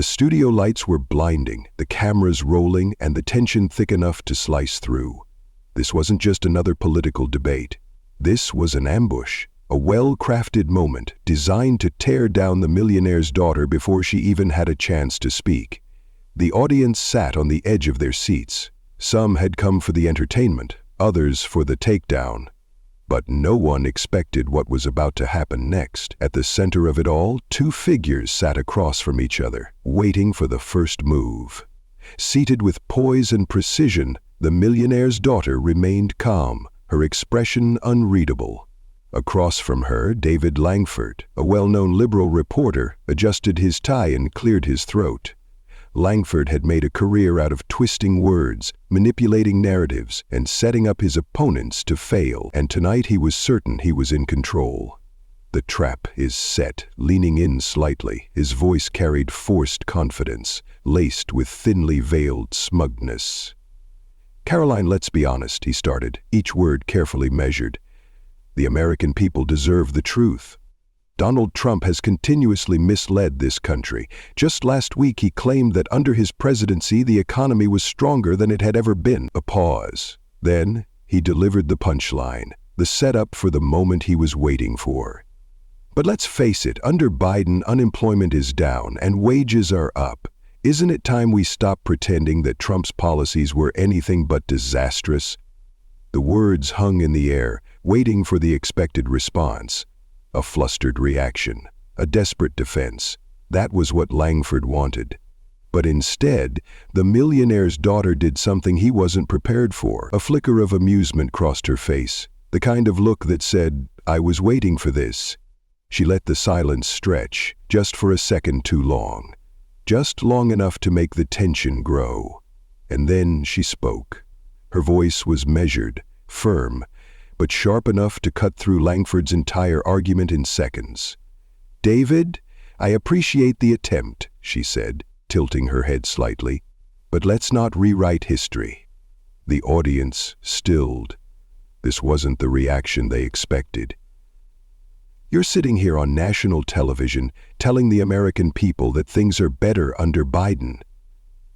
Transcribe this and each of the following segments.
The studio lights were blinding, the cameras rolling, and the tension thick enough to slice through. This wasn't just another political debate. This was an ambush, a well-crafted moment designed to tear down the millionaire's daughter before she even had a chance to speak. The audience sat on the edge of their seats. Some had come for the entertainment, others for the takedown. But no one expected what was about to happen next. At the center of it all, two figures sat across from each other, waiting for the first move. Seated with poise and precision, the millionaire's daughter remained calm, her expression unreadable. Across from her, David Langford, a well-known liberal reporter, adjusted his tie and cleared his throat. Langford had made a career out of twisting words, manipulating narratives, and setting up his opponents to fail, and tonight he was certain he was in control. The trap is set, leaning in slightly, his voice carried forced confidence, laced with thinly veiled smugness. "Karoline, let's be honest," he started, each word carefully measured. "The American people deserve the truth. Donald Trump has continuously misled this country. Just last week he claimed that under his presidency the economy was stronger than it had ever been." A pause. Then he delivered the punchline, the setup for the moment he was waiting for. "But let's face it, under Biden unemployment is down and wages are up. Isn't it time we stop pretending that Trump's policies were anything but disastrous?" The words hung in the air, waiting for the expected response. A flustered reaction, a desperate defense. That was what Langford wanted. But instead, the millionaire's daughter did something he wasn't prepared for. A flicker of amusement crossed her face, the kind of look that said, "I was waiting for this." She let the silence stretch, just for a second too long. Just long enough to make the tension grow. And then she spoke. Her voice was measured, firm, but sharp enough to cut through Langford's entire argument in seconds. "David, I appreciate the attempt," she said, tilting her head slightly, "but let's not rewrite history." The audience stilled. This wasn't the reaction they expected. "You're sitting here on national television telling the American people that things are better under Biden."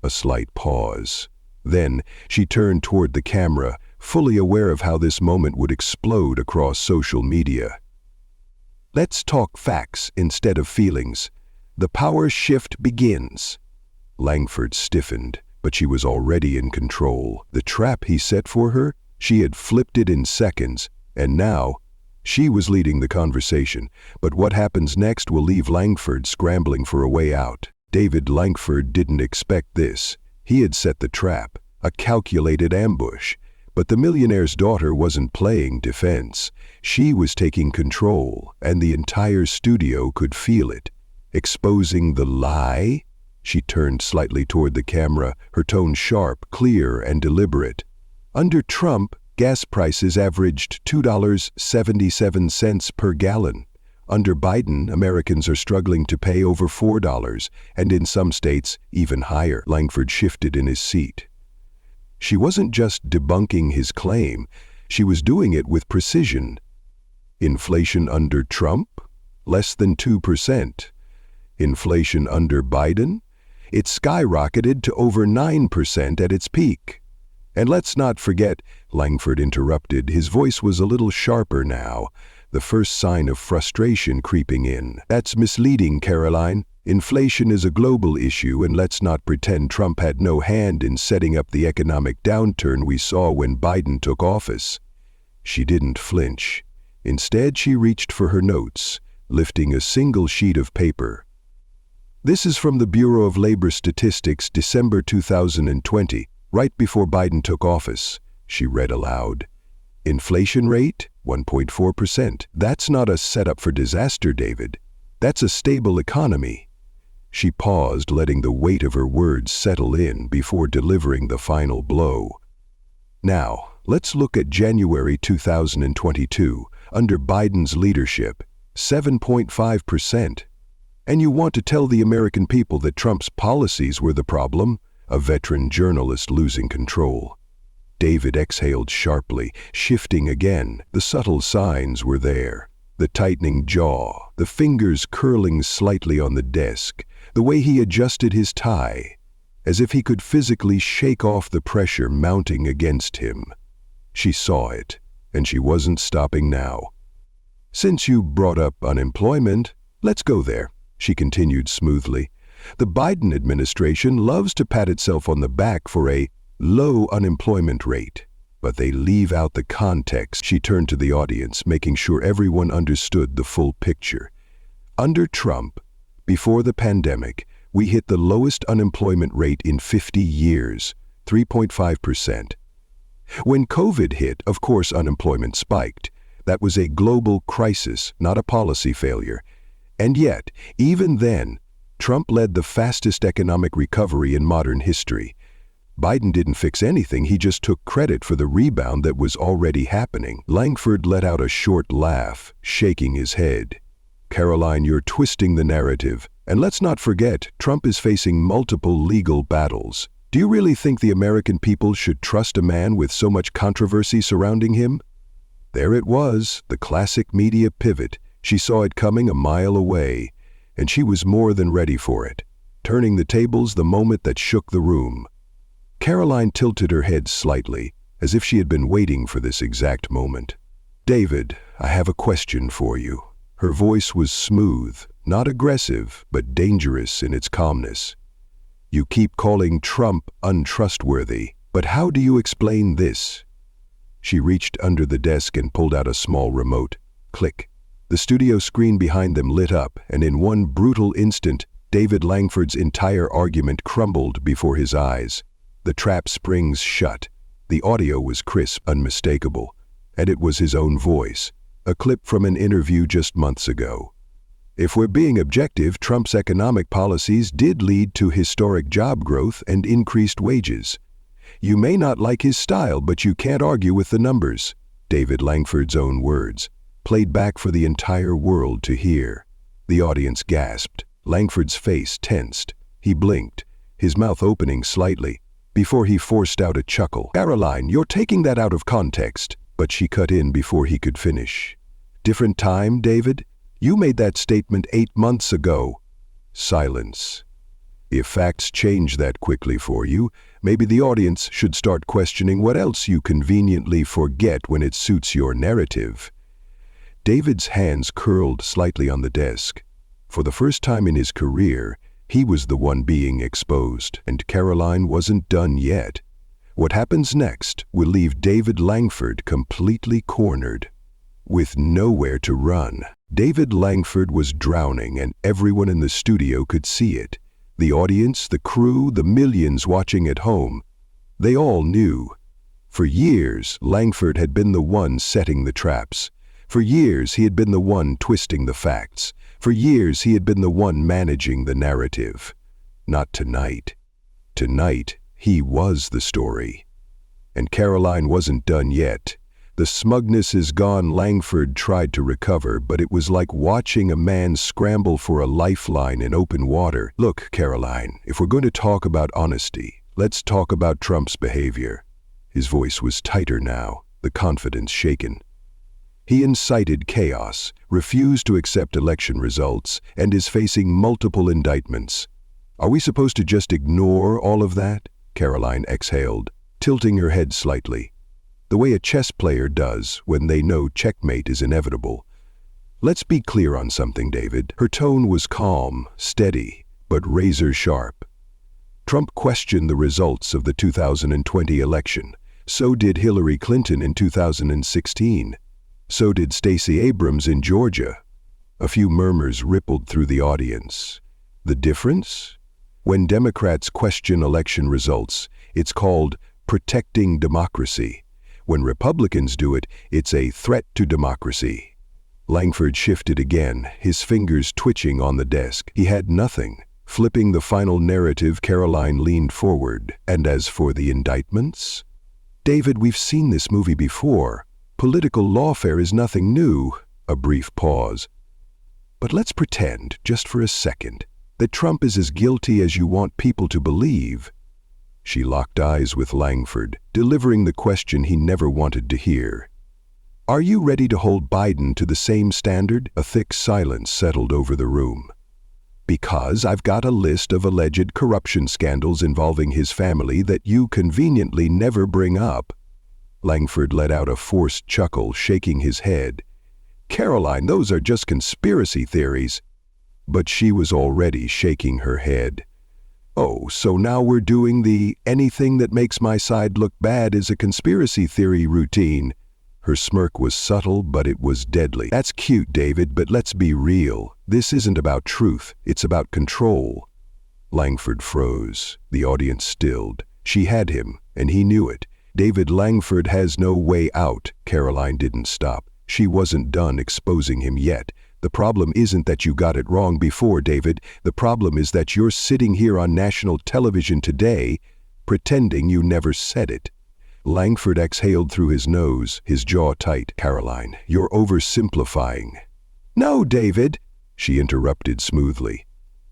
A slight pause. Then she turned toward the camera, fully aware of how this moment would explode across social media. "Let's talk facts instead of feelings. The power shift begins." Langford stiffened, but she was already in control. The trap he set for her, she had flipped it in seconds, and now she was leading the conversation. But what happens next will leave Langford scrambling for a way out. David Langford didn't expect this. He had set the trap, a calculated ambush. But the millionaire's daughter wasn't playing defense. She was taking control, and the entire studio could feel it. Exposing the lie? She turned slightly toward the camera, her tone sharp, clear, and deliberate. Under Trump, gas prices averaged $2.77 per gallon. Under Biden, Americans are struggling to pay over $4, and in some states, even higher. Langford shifted in his seat. She wasn't just debunking his claim, she was doing it with precision. Inflation under Trump? Less than 2%. Inflation under Biden? It skyrocketed to over 9% at its peak. And let's not forget, Langford interrupted, his voice was a little sharper now, the first sign of frustration creeping in. "That's misleading, Karoline. Inflation is a global issue, and let's not pretend Trump had no hand in setting up the economic downturn we saw when Biden took office." She didn't flinch. Instead, she reached for her notes, lifting a single sheet of paper. "This is from the Bureau of Labor Statistics, December 2020, right before Biden took office," she read aloud. "Inflation rate, 1.4%. That's not a setup for disaster, David. That's a stable economy." She paused, letting the weight of her words settle in before delivering the final blow. "Now, let's look at January 2022, under Biden's leadership, 7.5%. And you want to tell the American people that Trump's policies were the problem?" A veteran journalist losing control. David exhaled sharply, shifting again. The subtle signs were there. The tightening jaw, the fingers curling slightly on the desk, the way he adjusted his tie, as if he could physically shake off the pressure mounting against him. She saw it, and she wasn't stopping now. "Since you brought up unemployment, let's go there," she continued smoothly. "The Biden administration loves to pat itself on the back for a low unemployment rate, but they leave out the context." She turned to the audience, making sure everyone understood the full picture. Under Trump, before the pandemic, we hit the lowest unemployment rate in 50 years, 3.5%. When COVID hit, of course, unemployment spiked. That was a global crisis, not a policy failure. And yet, even then, Trump led the fastest economic recovery in modern history. Biden didn't fix anything, he just took credit for the rebound that was already happening. Langford let out a short laugh, shaking his head. "Karoline, you're twisting the narrative. And let's not forget, Trump is facing multiple legal battles. Do you really think the American people should trust a man with so much controversy surrounding him?" There it was, the classic media pivot. She saw it coming a mile away, and she was more than ready for it, turning the tables the moment that shook the room. Karoline tilted her head slightly, as if she had been waiting for this exact moment. "David, I have a question for you." Her voice was smooth, not aggressive, but dangerous in its calmness. "You keep calling Trump untrustworthy, but how do you explain this?" She reached under the desk and pulled out a small remote. Click. The studio screen behind them lit up, and in one brutal instant, David Langford's entire argument crumbled before his eyes. The trap springs shut. The audio was crisp, unmistakable, and it was his own voice, a clip from an interview just months ago. "If we're being objective, Trump's economic policies did lead to historic job growth and increased wages. You may not like his style, but you can't argue with the numbers." David Langford's own words, played back for the entire world to hear. The audience gasped. Langford's face tensed. He blinked, his mouth opening slightly, before he forced out a chuckle. "Karoline, you're taking that out of context." But she cut in before he could finish. "Different time, David? You made that statement 8 months ago." Silence. If facts change that quickly for you, maybe the audience should start questioning what else you conveniently forget when it suits your narrative. David's hands curled slightly on the desk. For the first time in his career, he was the one being exposed, and Karoline wasn't done yet. What happens next will leave David Langford completely cornered, with nowhere to run. David Langford was drowning, and everyone in the studio could see it. The audience, the crew, the millions watching at home. They all knew. For years, Langford had been the one setting the traps. For years, he had been the one twisting the facts. For years, he had been the one managing the narrative. Not tonight. Tonight, he was the story. And Karoline wasn't done yet. The smugness is gone. Langford tried to recover, but it was like watching a man scramble for a lifeline in open water. "Look, Karoline, if we're going to talk about honesty, let's talk about Trump's behavior." His voice was tighter now, the confidence shaken. "He incited chaos, refused to accept election results, and is facing multiple indictments. Are we supposed to just ignore all of that?" Karoline exhaled, tilting her head slightly, the way a chess player does when they know checkmate is inevitable. "Let's be clear on something, David." Her tone was calm, steady, but razor sharp. Trump questioned the results of the 2020 election. So did Hillary Clinton in 2016. So did Stacey Abrams in Georgia. A few murmurs rippled through the audience. The difference? When Democrats question election results, it's called protecting democracy. When Republicans do it, it's a threat to democracy. Langford shifted again, his fingers twitching on the desk. He had nothing. Flipping the final narrative, Karoline leaned forward. "And as for the indictments?" "David, we've seen this movie before. Political lawfare is nothing new." A brief pause. "But let's pretend, just for a second, that Trump is as guilty as you want people to believe." She locked eyes with Langford, delivering the question he never wanted to hear. "Are you ready to hold Biden to the same standard?" A thick silence settled over the room. Because I've got a list of alleged corruption scandals involving his family that you conveniently never bring up. Langford let out a forced chuckle, shaking his head. Karoline, those are just conspiracy theories. But she was already shaking her head. Oh, so now we're doing the anything that makes my side look bad is a conspiracy theory routine. Her smirk was subtle, but it was deadly. That's cute, David, but let's be real. This isn't about truth, it's about control. Langford froze. The audience stilled. She had him, and he knew it. David, Langford has no way out. Karoline didn't stop. She wasn't done exposing him yet. The problem isn't that you got it wrong before, David. The problem is that you're sitting here on national television today, pretending you never said it. Langford exhaled through his nose, his jaw tight. Karoline, you're oversimplifying. No, David, she interrupted smoothly.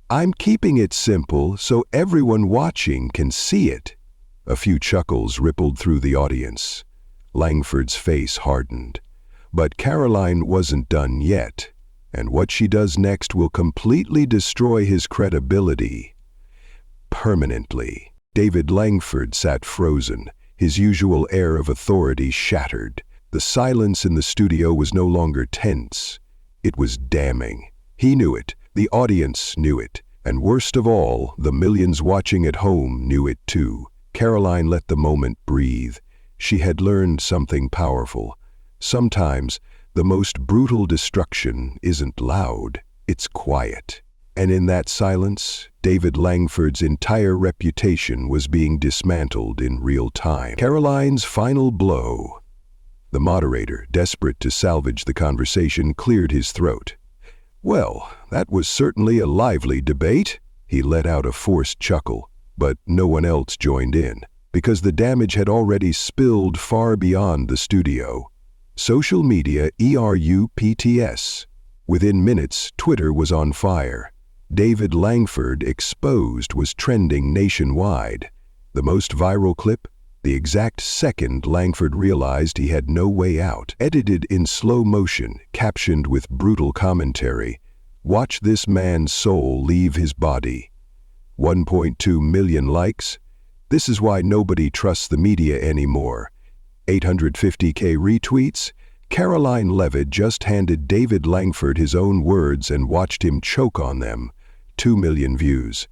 I'm keeping it simple so everyone watching can see it. A few chuckles rippled through the audience. Langford's face hardened. But Karoline wasn't done yet. And what she does next will completely destroy his credibility. Permanently. David Langford sat frozen, his usual air of authority shattered. The silence in the studio was no longer tense. It was damning. He knew it, the audience knew it, and worst of all, the millions watching at home knew it too. Karoline let the moment breathe. She had learned something powerful. Sometimes, the most brutal destruction isn't loud, it's quiet. And in that silence, David Langford's entire reputation was being dismantled in real time. Karoline's final blow. The moderator, desperate to salvage the conversation, cleared his throat. Well, that was certainly a lively debate. He let out a forced chuckle, but no one else joined in, because the damage had already spilled far beyond the studio. Social media ERUPTS. Within minutes, Twitter was on fire. David Langford exposed was trending nationwide. The most viral clip? The exact second Langford realized he had no way out. Edited in slow motion, captioned with brutal commentary. Watch this man's soul leave his body. 1.2 million likes? This is why nobody trusts the media anymore. 850K retweets? Karoline Leavitt just handed David Langford his own words and watched him choke on them. 2 million views.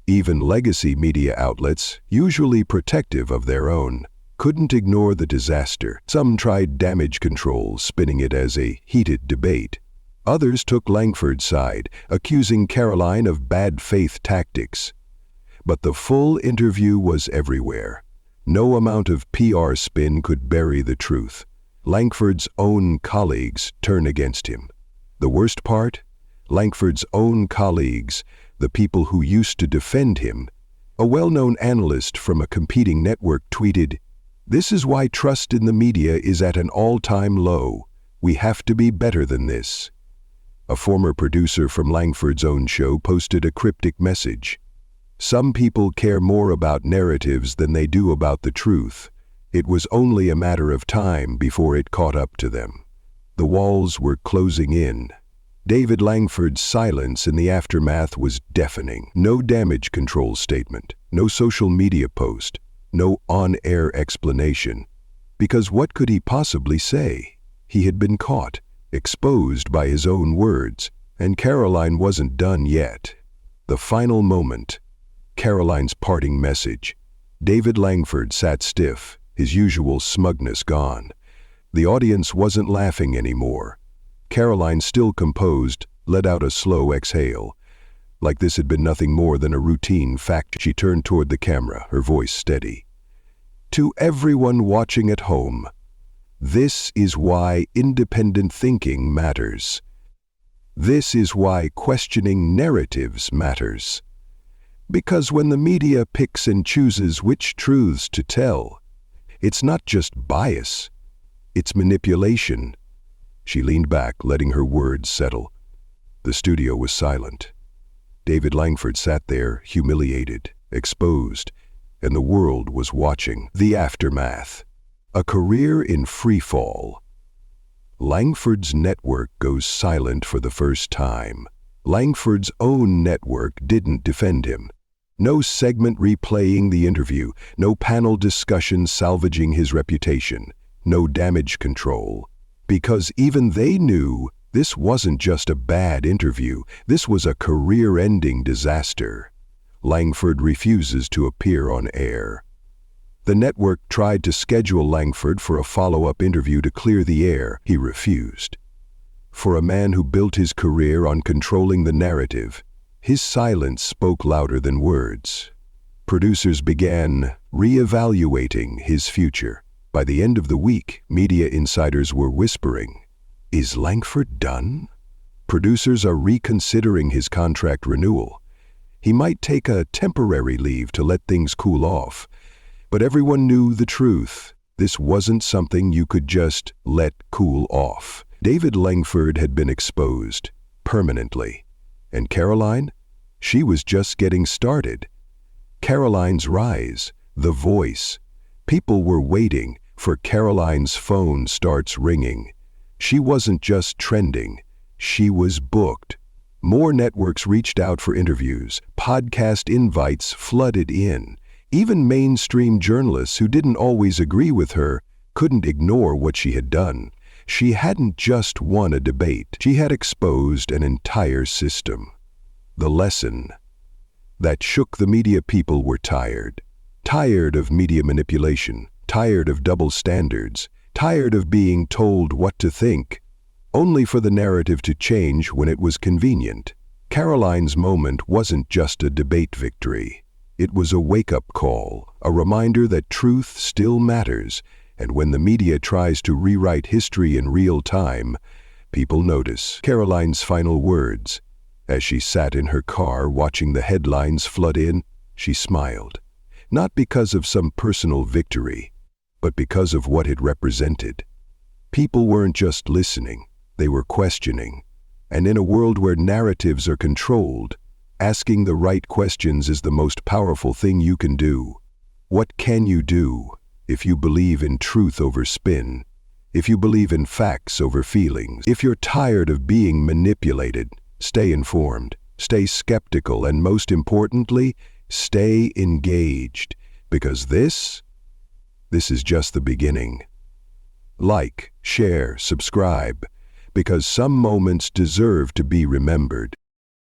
Even legacy media outlets, usually protective of their own, couldn't ignore the disaster. Some tried damage control, spinning it as a heated debate. Others took Langford's side, accusing Karoline of bad faith tactics. But the full interview was everywhere. No amount of PR spin could bury the truth. Langford's own colleagues turned against him. The worst part? Langford's own colleagues, the people who used to defend him. A well-known analyst from a competing network tweeted, "This is why trust in the media is at an all-time low. We have to be better than this." A former producer from Langford's own show posted a cryptic message. Some people care more about narratives than they do about the truth. It was only a matter of time before it caught up to them. The walls were closing in. David Langford's silence in the aftermath was deafening. No damage control statement, no social media post, no on-air explanation. Because what could he possibly say? He had been caught, exposed by his own words, and Karoline wasn't done yet. The final moment. Karoline's parting message. David Langford sat stiff, his usual smugness gone. The audience wasn't laughing anymore. Karoline, still composed, let out a slow exhale. Like this had been nothing more than a routine fact. She turned toward the camera, her voice steady. To everyone watching at home, this is why independent thinking matters. This is why questioning narratives matters. Because when the media picks and chooses which truths to tell, it's not just bias, it's manipulation. She leaned back, letting her words settle. The studio was silent. David Langford sat there, humiliated, exposed, and the world was watching. The aftermath. A career in freefall. Langford's network goes silent for the first time. Langford's own network didn't defend him. No segment replaying the interview, no panel discussion salvaging his reputation, no damage control. Because even they knew this wasn't just a bad interview, this was a career-ending disaster. Langford refuses to appear on air. The network tried to schedule Langford for a follow-up interview to clear the air. He refused. For a man who built his career on controlling the narrative, his silence spoke louder than words. Producers began re-evaluating his future. By the end of the week, media insiders were whispering, "Is Langford done?" Producers are reconsidering his contract renewal. He might take a temporary leave to let things cool off. But everyone knew the truth. This wasn't something you could just let cool off. David Langford had been exposed permanently. And Karoline? She was just getting started. Karoline's rise, the voice. People were waiting, for Karoline's phone starts ringing. She wasn't just trending, she was booked. More networks reached out for interviews, podcast invites flooded in. Even mainstream journalists who didn't always agree with her couldn't ignore what she had done. She hadn't just won a debate, she had exposed an entire system. The lesson that shook the media people were tired. Tired of media manipulation, tired of double standards, tired of being told what to think, only for the narrative to change when it was convenient. Karoline's moment wasn't just a debate victory. It was a wake-up call, a reminder that truth still matters, and when the media tries to rewrite history in real time, people notice. Karoline's final words. As she sat in her car watching the headlines flood in, she smiled. Not because of some personal victory, but because of what it represented. People weren't just listening, they were questioning. And in a world where narratives are controlled, asking the right questions is the most powerful thing you can do. What can you do if you believe in truth over spin? If you believe in facts over feelings? If you're tired of being manipulated, stay informed, stay skeptical, and most importantly, stay engaged. Because this is just the beginning. Like, share, subscribe, because some moments deserve to be remembered.